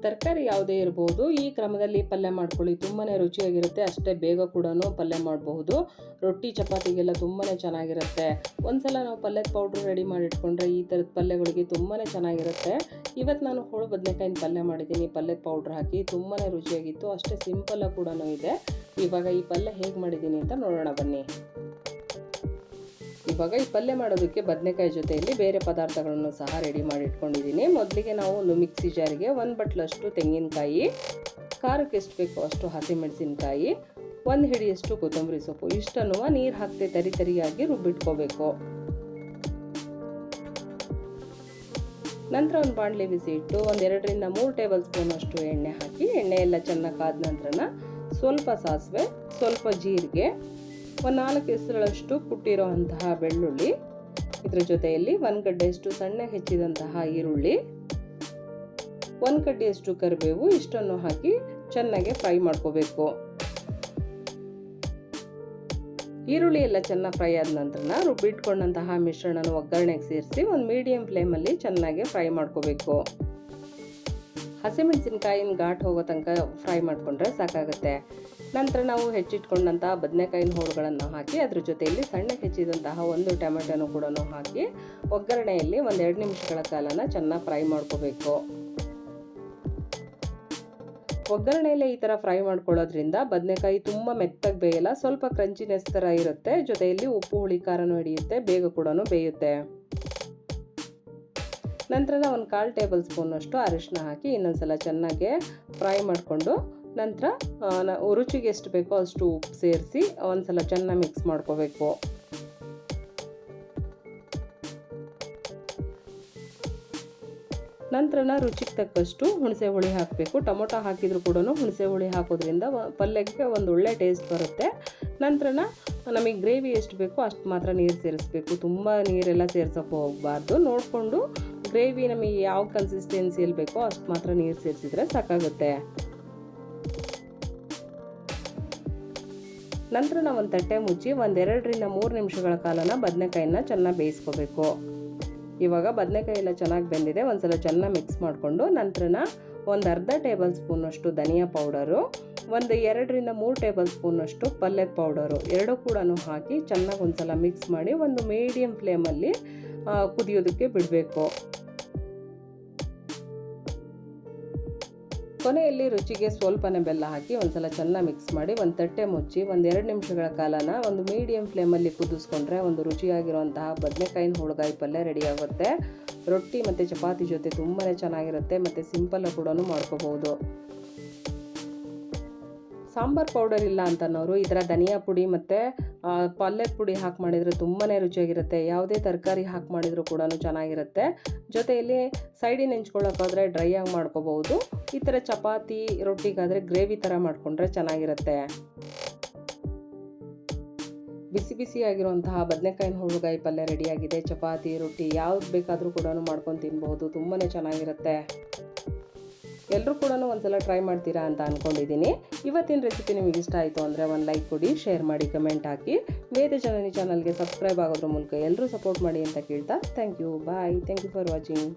ತರಕಾರಿ ಯಾವುದೇ ಇರಬಹುದು, ಈ ಕ್ರಮದಲ್ಲಿ ಪಲ್ಯ ಮಾಡ್ಕೊಳ್ಳಿ. ತುಂಬಾ ರುಚಿಯಾಗಿರುತ್ತೆ, ಅಷ್ಟೇ ಬೇಗ ಕೂಡ ಪಲ್ಯ ಮಾಡಬಹುದು. ರೊಟ್ಟಿ ಚಪಾತಿಗೆಲ್ಲ ತುಂಬಾ ಚೆನ್ನಾಗಿರುತ್ತೆ. ಒಂದ್ಸಲ ನಾವು ಪಲ್ಯದ ಪೌಡ್ರ್ ರೆಡಿ ಮಾಡಿ ಇಟ್ಕೊಂಡ್ರೆ ಈ ಥರದ ಪಲ್ಯಗಳಿಗೆ ತುಂಬಾ ಚೆನ್ನಾಗಿರುತ್ತೆ. ಇವತ್ತು ನಾನು ಹೋಳು ಬದನೆಕಾಯಿನ ಪಲ್ಯ ಮಾಡಿದ್ದೀನಿ ಪಲ್ಯದ ಪೌಡ್ರ್ ಹಾಕಿ. ತುಂಬಾ ರುಚಿಯಾಗಿತ್ತು, ಅಷ್ಟೇ ಸಿಂಪಲ್ ಕೂಡ ಇದೆ. ಇವಾಗ ಈ ಪಲ್ಯ ಹೇಗೆ ಮಾಡಿದ್ದೀನಿ ಅಂತ ನೋಡೋಣ ಬನ್ನಿ. ಇವಾಗ ಈ ಪಲ್ಯ ಮಾಡೋದಕ್ಕೆ ಬದನೆಕಾಯಿ ಜೊತೆಯಲ್ಲಿ ಬೇರೆ ಪದಾರ್ಥಗಳನ್ನು ಸಹ ರೆಡಿ ಮಾಡಿ ಇಟ್ಕೊಂಡಿದ್ದೀನಿ. ಮೊದಲಿಗೆ ನಾವು ಒಂದು ಮಿಕ್ಸಿ ಜಾರಿಗೆ 1 ಬಟ್ಲಷ್ಟು ತೆಂಗಿನಕಾಯಿ, ಖಾರಕ್ಕೆ ಎಷ್ಟು ಬೇಕೋ ಅಷ್ಟು ಹಸಿಮೆಣಸಿನಕಾಯಿ, 1 ಹಿಡಿಯಷ್ಟು ಕೊತ್ತಂಬರಿ ಸೊಪ್ಪು ಇಷ್ಟನ್ನು ನೀರು ಹಾಕದೆ ತರಿಯಾಗಿ ರುಬ್ಬಿಟ್ಕೋಬೇಕು. ನಂತರ ಒಂದು ಬಾಣಲೆ ಬಿಸಿ ಇಟ್ಟು 1 2 3 ಟೇಬಲ್ ಸ್ಪೂನ್ ಅಷ್ಟು ಎಣ್ಣೆ ಹಾಕಿ, ಎಣ್ಣೆ ಎಲ್ಲ ಚೆನ್ನಾಗಿ ಕಾದ ನಂತರ ಸ್ವಲ್ಪ ಸಾಸಿವೆ, ಸ್ವಲ್ಪ ಜೀರಿಗೆ, 4 ಹೆಸರುಗಳಷ್ಟು ಕುಟ್ಟಿರೋ ಅಂತಹ ಬೆಳ್ಳುಳ್ಳಿ, ಇದರ ಜೊತೆಯಲ್ಲಿ 1 ಗಡ್ಡೆಯಷ್ಟು ಸಣ್ಣ ಹೆಚ್ಚಿದಂತಹ ಈರುಳ್ಳಿ, 1 ಕಡ್ಡಿಯಷ್ಟು ಕರಿಬೇವು ಇಷ್ಟನ್ನು ಹಾಕಿ ಚೆನ್ನಾಗಿ ಫ್ರೈ ಮಾಡ್ಕೋಬೇಕು. ಈರುಳ್ಳಿ ಎಲ್ಲ ಚೆನ್ನಾಗಿ ಫ್ರೈ ಆದ ನಂತರ ರುಬ್ಬಿಟ್ಕೊಂಡಂತಹ ಮಿಶ್ರಣನ ಒಗ್ಗರಣೆಗೆ ಸೇರಿಸಿ ಒಂದು ಮೀಡಿಯಂ ಫ್ಲೇಮಲ್ಲಿ ಚೆನ್ನಾಗಿ ಫ್ರೈ ಮಾಡ್ಕೋಬೇಕು. ಹಸಿಮೆಣಸಿನಕಾಯಿನ ಘಾಟ್ ಹೋಗೋ ತನಕ ಫ್ರೈ ಮಾಡಿಕೊಂಡ್ರೆ ಸಾಕಾಗುತ್ತೆ. ನಂತರ ನಾವು ಹೆಚ್ಚಿಟ್ಕೊಂಡಂತಹ ಬದನೆಕಾಯಿನ ಹೋಳುಗಳನ್ನು ಹಾಕಿ ಅದ್ರ ಜೊತೆಯಲ್ಲಿ ಸಣ್ಣ ಹೆಚ್ಚಿದಂತಹ 1 ಟೊಮೆಟೊನೂ ಕೂಡ ಹಾಕಿ ಒಗ್ಗರಣೆಯಲ್ಲಿ 1-2 ನಿಮಿಷಗಳ ಕಾಲನ ಚೆನ್ನಾಗಿ ಫ್ರೈ ಮಾಡ್ಕೋಬೇಕು. ಒಗ್ಗರಣೆಯಲ್ಲಿ ಈ ಥರ ಫ್ರೈ ಮಾಡ್ಕೊಳ್ಳೋದ್ರಿಂದ ಬದನೆಕಾಯಿ ತುಂಬ ಮೆತ್ತಗೆ ಬೇಯಲ್ಲ, ಸ್ವಲ್ಪ ಕ್ರಂಚಿನೆಸ್ ಥರ ಇರುತ್ತೆ. ಜೊತೆಯಲ್ಲಿ ಉಪ್ಪು ಹುಳಿ ಖಾರನೂ ಹಿಡಿಯುತ್ತೆ, ಬೇಗ ಕೂಡ ಬೇಯುತ್ತೆ. ನಂತರ 1/4 ಟೇಬಲ್ ಸ್ಪೂನ್ ಅಷ್ಟು ಅರಿಶಿನ ಹಾಕಿ ಇನ್ನೊಂದ್ಸಲ ಚೆನ್ನಾಗಿ ಫ್ರೈ ಮಾಡಿಕೊಂಡು ನಂತರ ರುಚಿಗೆ ಎಷ್ಟು ಬೇಕೋ ಅಷ್ಟು ಉಪ್ಪು ಸೇರಿಸಿ ಒಂದ್ಸಲ ಚೆನ್ನಾಗಿ ಮಿಕ್ಸ್ ಮಾಡ್ಕೋಬೇಕು. ನಂತರ ರುಚಿಗೆ ತಕ್ಕಷ್ಟು ಹುಣಸೆ ಹುಳಿ ಹಾಕಬೇಕು. ಟೊಮೊಟೊ ಹಾಕಿದ್ರು ಕೂಡ ಹುಣಸೆ ಹುಳಿ ಹಾಕೋದ್ರಿಂದ ಪಲ್ಯಕ್ಕೆ ಒಂದು ಒಳ್ಳೆ ಟೇಸ್ಟ್ ಬರುತ್ತೆ. ನಂತರ ನಮಗೆ ಗ್ರೇವಿ ಎಷ್ಟು ಬೇಕೋ ಅಷ್ಟು ಮಾತ್ರ ನೀರು ಸೇರಿಸ್ಬೇಕು. ತುಂಬ ನೀರೆಲ್ಲ ಸೇರ್ಸೋಕ್ಕೆ ಹೋಗಬಾರ್ದು. ನೋಡಿಕೊಂಡು ಗ್ರೇವಿ ನಮಗೆ ಯಾವ ಕನ್ಸಿಸ್ಟೆನ್ಸಿಯಲ್ಲಿ ಬೇಕೋ ಅಷ್ಟು ಮಾತ್ರ ನೀರು ಸೇರಿಸಿದ್ರೆ ಸಾಕಾಗುತ್ತೆ. ನಂತರ ನಾವು ಒಂದು ತಟ್ಟೆ ಮುಚ್ಚಿ 1 2 3 ನಿಮಿಷಗಳ ಕಾಲನ ಬದನೆಕಾಯಿನ ಚೆನ್ನಾಗಿ ಬೇಯಿಸ್ಕೋಬೇಕು. ಇವಾಗ ಬದನೆಕಾಯಿ ಎಲ್ಲ ಚೆನ್ನಾಗಿ ಬೆಂದಿದೆ. ಒಂದ್ಸಲ ಚೆನ್ನಾಗಿ ಮಿಕ್ಸ್ ಮಾಡಿಕೊಂಡು ನಂತರ ಒಂದು ಅರ್ಧ ಟೇಬಲ್ ಸ್ಪೂನ್ ಅಷ್ಟು ಧನಿಯಾ ಪೌಡರು, 1 2 3 ಟೇಬಲ್ ಸ್ಪೂನ್ ಅಷ್ಟು ಪಲ್ಯದ ಪೌಡರು ಎರಡೂ ಕೂಡ ಹಾಕಿ ಚೆನ್ನಾಗಿ ಒಂದ್ಸಲ ಮಿಕ್ಸ್ ಮಾಡಿ ಒಂದು ಮೀಡಿಯಂ ಫ್ಲೇಮಲ್ಲಿ ಕುದಿಯೋದಕ್ಕೆ ಬಿಡಬೇಕು. ಕೊನೆಯಲ್ಲಿ ರುಚಿಗೆ ಸ್ವಲ್ಪನೇ ಬೆಲ್ಲ ಹಾಕಿ ಒಂದ್ಸಲ ಚೆನ್ನಾಗಿ ಮಿಕ್ಸ್ ಮಾಡಿ ಒಂದು ತಟ್ಟೆ ಮುಚ್ಚಿ 1-2 ನಿಮಿಷಗಳ ಕಾಲನ ಒಂದು ಮೀಡಿಯಂ ಫ್ಲೇಮಲ್ಲಿ ಕುದಿಸ್ಕೊಂಡ್ರೆ ಒಂದು ರುಚಿಯಾಗಿರುವಂತಹ ಬದನೆಕಾಯಿನ ಹೋಳುಗಾಯಿ ಪಲ್ಯ ರೆಡಿ ಆಗುತ್ತೆ. ರೊಟ್ಟಿ ಮತ್ತು ಚಪಾತಿ ಜೊತೆ ತುಂಬಾ ಚೆನ್ನಾಗಿರುತ್ತೆ ಮತ್ತು ಸಿಂಪಲ್ ಕೂಡ ಮಾಡ್ಕೋಬಹುದು. ಸಾಂಬಾರ್ ಪೌಡರ್ ಇಲ್ಲ ಅಂತನೋರು ಈ ಥರ ಧನಿಯಾ ಪುಡಿ ಮತ್ತು ಪಲ್ಯದ ಪುಡಿ ಹಾಕಿ ಮಾಡಿದರೆ ತುಂಬಾ ರುಚಿಯಾಗಿರುತ್ತೆ. ಯಾವುದೇ ತರಕಾರಿ ಹಾಕಿ ಮಾಡಿದರೂ ಕೂಡ ಚೆನ್ನಾಗಿರುತ್ತೆ. ಜೊತೆಯಲ್ಲಿ ಸೈಡಿನ ನೆಂಚ್ಕೊಳ್ಳೋಕ್ಕಾದ್ರೆ ಡ್ರೈ ಆಗಿ ಮಾಡ್ಕೋಬಹುದು. ಈ ಥರ ಚಪಾತಿ ರೊಟ್ಟಿಗಾದರೆ ಗ್ರೇವಿ ಥರ ಮಾಡಿಕೊಂಡ್ರೆ ಚೆನ್ನಾಗಿರುತ್ತೆ. ಬಿಸಿ ಬಿಸಿಯಾಗಿರುವಂತಹ ಬದನೆಕಾಯಿನ ಹೋಳುಗಾಯಿ ಪಲ್ಯ ರೆಡಿಯಾಗಿದೆ. ಚಪಾತಿ ರೊಟ್ಟಿ ಯಾವ್ದು ಬೇಕಾದರೂ ಕೂಡ ಮಾಡ್ಕೊಂಡು ತಿನ್ಬಹುದು. ತುಂಬಾ ಚೆನ್ನಾಗಿರುತ್ತೆ. ಎಲ್ಲರೂ ಕೂಡ ಒಂದ್ಸಲ ಟ್ರೈ ಮಾಡ್ತೀರಾ ಅಂತ ಅಂದ್ಕೊಂಡಿದ್ದೀನಿ. ಇವತ್ತಿನ ರೆಸಿಪಿ ನಿಮಗೆ ಇಷ್ಟ ಆಯಿತು ಅಂದರೆ ಒಂದು ಲೈಕ್ ಕೊಡಿ, ಶೇರ್ ಮಾಡಿ, ಕಮೆಂಟ್ ಹಾಕಿ. ವೇದ ಜನನಿ ಚಾನಲ್ಗೆ ಸಬ್ಸ್ಕ್ರೈಬ್ ಆಗೋದ್ರ ಮೂಲಕ ಎಲ್ಲರೂ ಸಪೋರ್ಟ್ ಮಾಡಿ ಅಂತ ಕೇಳ್ತಾ thank you. Bye. Thank you for watching.